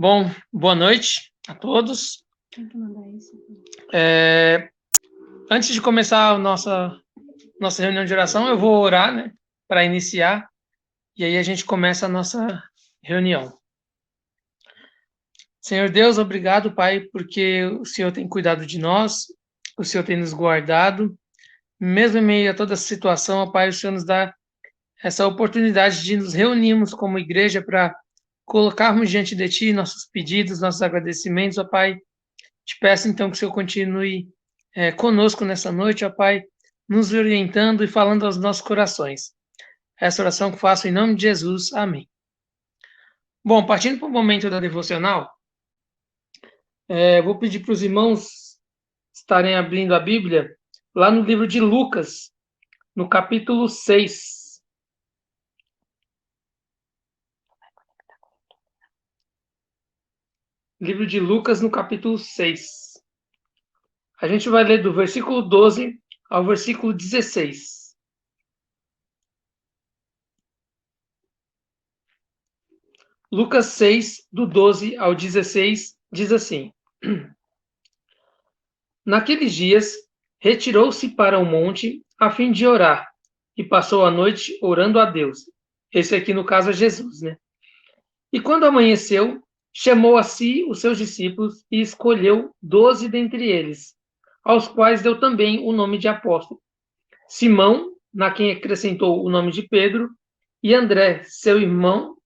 Bom, boa noite a todos. Antes de começar a nossa reunião de oração, eu vou orar, né, para iniciar, e aí a gente começa a nossa reunião. Senhor Deus, obrigado, Pai, porque o Senhor tem cuidado de nós, o Senhor tem nos guardado, mesmo em meio a toda essa situação, Pai, o Senhor nos dá essa oportunidade de nos reunirmos como igreja para colocarmos diante de Ti nossos pedidos, nossos agradecimentos, ó Pai. Te peço, então, que o Senhor continue conosco nessa noite, ó Pai, nos orientando e falando aos nossos corações. Essa oração que faço em nome de Jesus. Amém. Bom, partindo para o momento da devocional, vou pedir para os irmãos estarem abrindo a Bíblia lá no livro de Lucas, no capítulo 6. Livro de Lucas, no capítulo 6. A gente vai ler do versículo 12 ao versículo 16. Lucas 6, do 12 ao 16, diz assim: Naqueles dias, retirou-se para um monte a fim de orar, e passou a noite orando a Deus. Esse aqui, no caso, é Jesus, né? E quando amanheceu, chamou a si os seus discípulos e escolheu 12 dentre eles, aos quais deu também o nome de apóstolo. Simão, na quem acrescentou o nome de Pedro, e André, seu irmão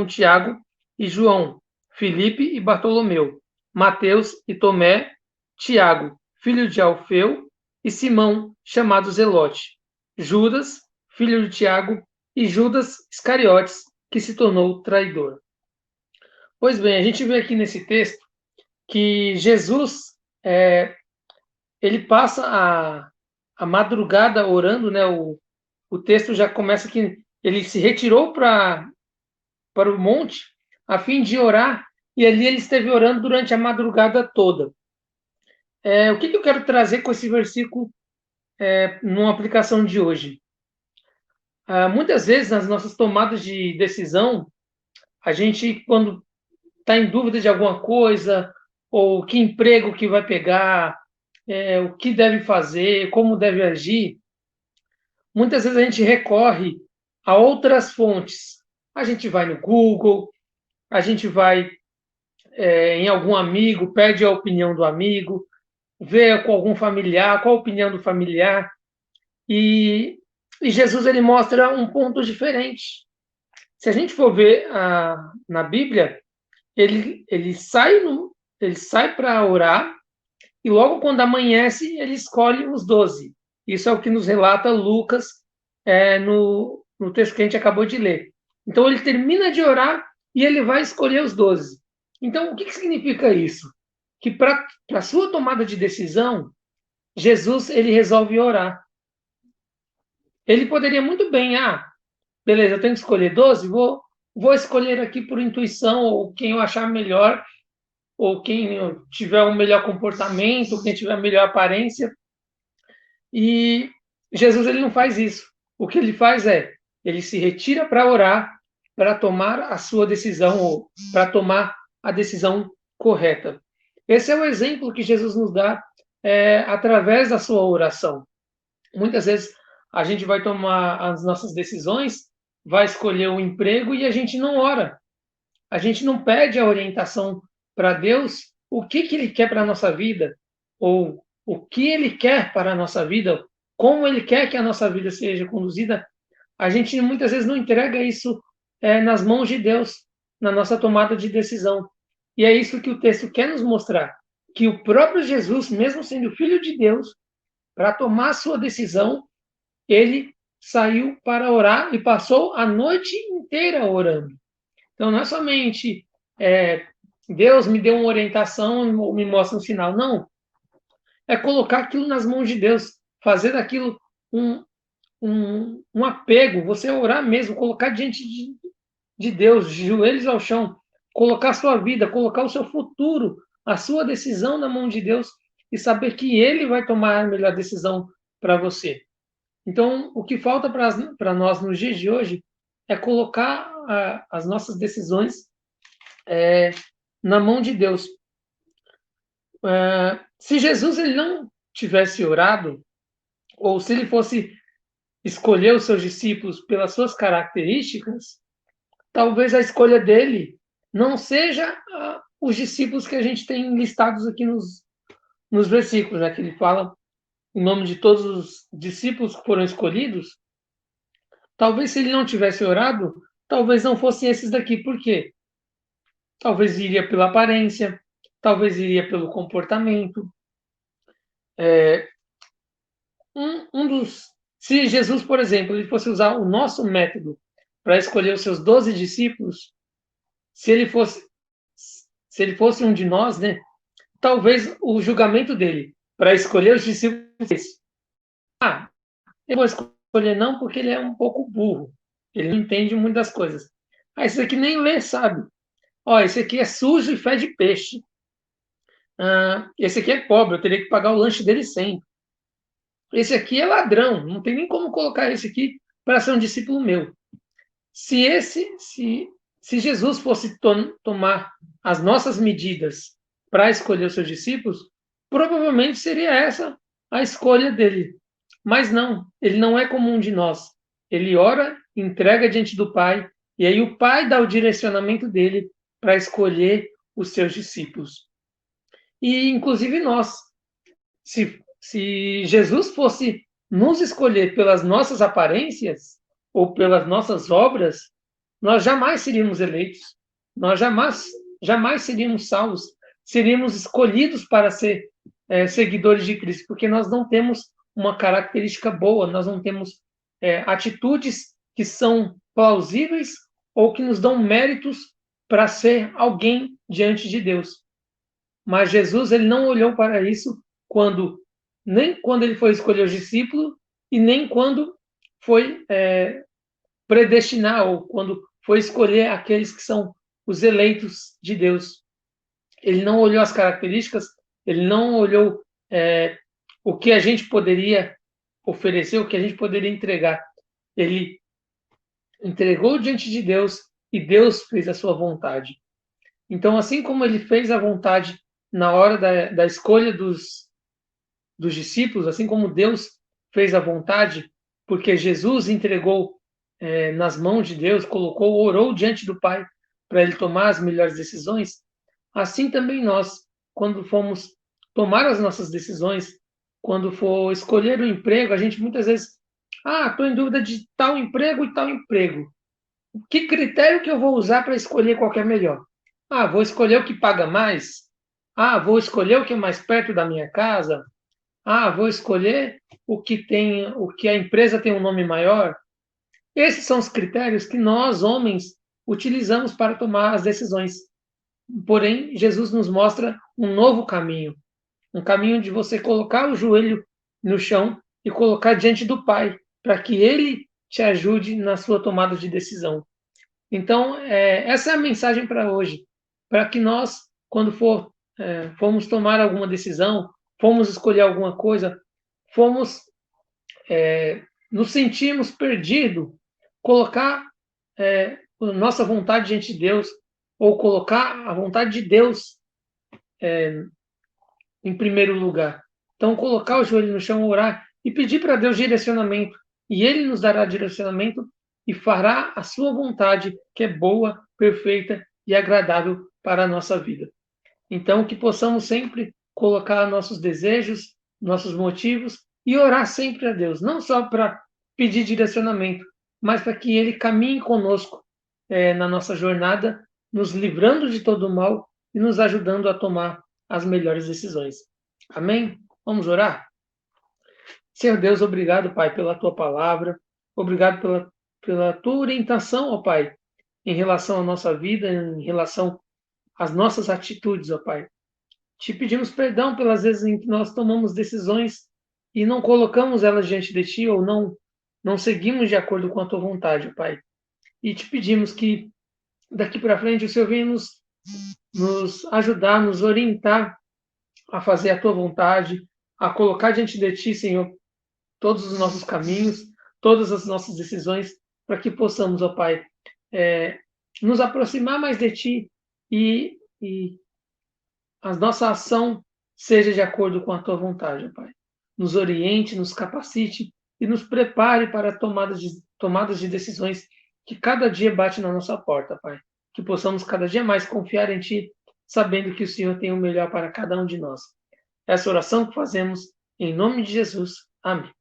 Tiago, e João, Filipe e Bartolomeu, Mateus e Tomé, Tiago, filho de Alfeu, e Simão, chamado Zelote, Judas, filho de Tiago, e Judas Iscariotes, que se tornou traidor. Pois bem, a gente vê aqui nesse texto que Jesus, ele passa a madrugada orando, né? O texto já começa que ele se retirou para o monte a fim de orar, e ali ele esteve orando durante a madrugada toda. O que eu quero trazer com esse versículo numa aplicação de hoje? Muitas vezes, nas nossas tomadas de decisão, a gente, quando está em dúvida de alguma coisa, ou que emprego que vai pegar, o que deve fazer, como deve agir, muitas vezes a gente recorre a outras fontes. A gente vai no Google, a gente vai em algum amigo, pede a opinião do amigo, vê com algum familiar, qual a opinião do familiar. E Jesus ele mostra um ponto diferente. Se a gente for ver na Bíblia, ele sai para orar e logo quando amanhece ele escolhe os 12. Isso é o que nos relata Lucas no texto que a gente acabou de ler. Então ele termina de orar e ele vai escolher os 12. Então o que significa isso? Que para a sua tomada de decisão, Jesus ele resolve orar. Ele poderia muito bem, beleza, eu tenho que escolher 12, vou escolher aqui por intuição, ou quem eu achar melhor, ou quem tiver um melhor comportamento, quem tiver a melhor aparência. E Jesus ele não faz isso. O que ele faz ele se retira para orar, para tomar a sua decisão, ou para tomar a decisão correta. Esse é o exemplo que Jesus nos dá através da sua oração. Muitas vezes a gente vai tomar as nossas decisões, vai escolher um emprego e a gente não ora. A gente não pede a orientação para Deus o que Ele quer para a nossa vida, ou o que Ele quer para a nossa vida, como Ele quer que a nossa vida seja conduzida. A gente muitas vezes não entrega isso nas mãos de Deus, na nossa tomada de decisão. E é isso que o texto quer nos mostrar, que o próprio Jesus, mesmo sendo Filho de Deus, para tomar a sua decisão, ele saiu para orar e passou a noite inteira orando. Então, não é somente Deus me deu uma orientação ou me mostra um sinal. Não. É colocar aquilo nas mãos de Deus, fazer daquilo um apego, você orar mesmo, colocar diante de Deus, de joelhos ao chão, colocar a sua vida, colocar o seu futuro, a sua decisão na mão de Deus e saber que Ele vai tomar a melhor decisão para você. Então, o que falta para nós nos dias de hoje é colocar as nossas decisões na mão de Deus. Se Jesus ele não tivesse orado, ou se ele fosse escolher os seus discípulos pelas suas características, talvez a escolha dele não seja os discípulos que a gente tem listados aqui nos versículos, né, que ele fala em nome de todos os discípulos que foram escolhidos. Talvez se ele não tivesse orado, talvez não fossem esses daqui. Por quê? Talvez iria pela aparência, talvez iria pelo comportamento. Se Jesus, por exemplo, ele fosse usar o nosso método para escolher os seus 12 discípulos, se ele fosse um de nós, né, talvez o julgamento dele para escolher os discípulos fosse: eu vou escolher não porque ele é um pouco burro, ele não entende muito das coisas. Esse aqui nem lê, sabe? Esse aqui é sujo e fede peixe. Esse aqui é pobre, eu teria que pagar o lanche dele sempre. Esse aqui é ladrão, não tem nem como colocar esse aqui para ser um discípulo meu. Se Jesus fosse tomar as nossas medidas para escolher os seus discípulos, provavelmente seria essa a escolha dele. Mas não, ele não é como um de nós. Ele ora, entrega diante do Pai, e aí o Pai dá o direcionamento dele para escolher os seus discípulos. E, inclusive, nós, se Jesus fosse nos escolher pelas nossas aparências ou pelas nossas obras, nós jamais seríamos eleitos, nós jamais seríamos salvos, seríamos escolhidos para ser seguidores de Cristo, porque nós não temos uma característica boa, nós não temos atitudes que são plausíveis ou que nos dão méritos para ser alguém diante de Deus. Mas Jesus ele não olhou para isso nem quando ele foi escolher os discípulos e nem quando foi predestinar ou quando foi escolher aqueles que são os eleitos de Deus. Ele não olhou as características, ele não olhou o que a gente poderia oferecer, o que a gente poderia entregar. Ele entregou diante de Deus e Deus fez a sua vontade. Então, assim como ele fez a vontade na hora da escolha dos discípulos, assim como Deus fez a vontade, porque Jesus entregou nas mãos de Deus, orou diante do Pai para ele tomar as melhores decisões, assim também nós, quando formos tomar as nossas decisões, quando for escolher o emprego, a gente muitas vezes, estou em dúvida de tal emprego e tal emprego. Que critério que eu vou usar para escolher qual que é melhor? Vou escolher o que paga mais? Vou escolher o que é mais perto da minha casa? Vou escolher o que a empresa tem um nome maior? Esses são os critérios que nós, homens, utilizamos para tomar as decisões. Porém, Jesus nos mostra um novo caminho, um caminho de você colocar o joelho no chão e colocar diante do Pai, para que Ele te ajude na sua tomada de decisão. Então, essa é a mensagem para hoje, para que nós, quando formos tomar alguma decisão, formos escolher alguma coisa, nos sentirmos perdidos, colocar nossa vontade diante de Deus, ou colocar a vontade de Deus em primeiro lugar. Então, colocar o joelho no chão, orar e pedir para Deus direcionamento. E Ele nos dará direcionamento e fará a sua vontade, que é boa, perfeita e agradável para a nossa vida. Então, que possamos sempre colocar nossos desejos, nossos motivos e orar sempre a Deus, não só para pedir direcionamento, mas para que Ele caminhe conosco na nossa jornada, nos livrando de todo o mal e nos ajudando a tomar as melhores decisões. Amém? Vamos orar? Senhor Deus, obrigado, Pai, pela Tua palavra, obrigado pela Tua orientação, ó Pai, em relação à nossa vida, em relação às nossas atitudes, ó Pai. Te pedimos perdão pelas vezes em que nós tomamos decisões e não colocamos elas diante de Ti ou não seguimos de acordo com a Tua vontade, ó Pai. E te pedimos que daqui para frente o Senhor venha nos ajudar, nos orientar a fazer a Tua vontade, a colocar diante de Ti, Senhor, todos os nossos caminhos, todas as nossas decisões, para que possamos, ó Pai, nos aproximar mais de Ti e e a nossa ação seja de acordo com a tua vontade, Pai. Nos oriente, nos capacite e nos prepare para tomadas de decisões que cada dia bate na nossa porta, Pai. Que possamos cada dia mais confiar em Ti, sabendo que o Senhor tem o melhor para cada um de nós. Essa oração que fazemos em nome de Jesus. Amém.